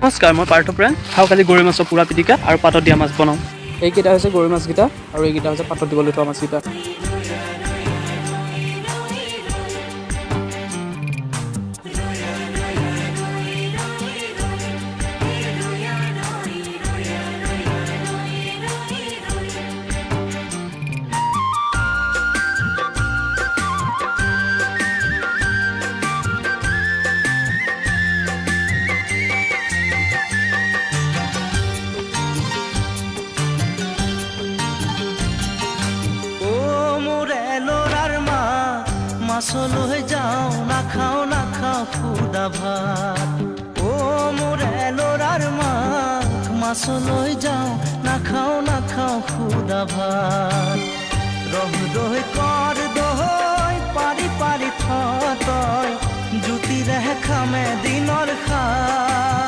নমস্কাৰ, মই পাৰ্থ প্ৰাণ। খাওঁ কালি গৰৈ মাছৰ পুৰা পিটিকা আৰু পাতত দিয়া মাছ বনাওঁ। এইকেইটা হৈছে গৰৈ মাছকেইটা আৰু এইকেইটা হৈছে পাতত দিবলৈ থোৱা মাছকেইটা। মাছলৈ যাওঁ নাখাওঁ খুদা ভাত ও মোৰে ল'ৰাৰ মাক মাছলৈ যাওঁ নাখাওঁ খুদা ভাত ৰহ দৈ কৰ দৈ পাৰি পাৰি থ তই জুতিৰে খামে দিনৰ খা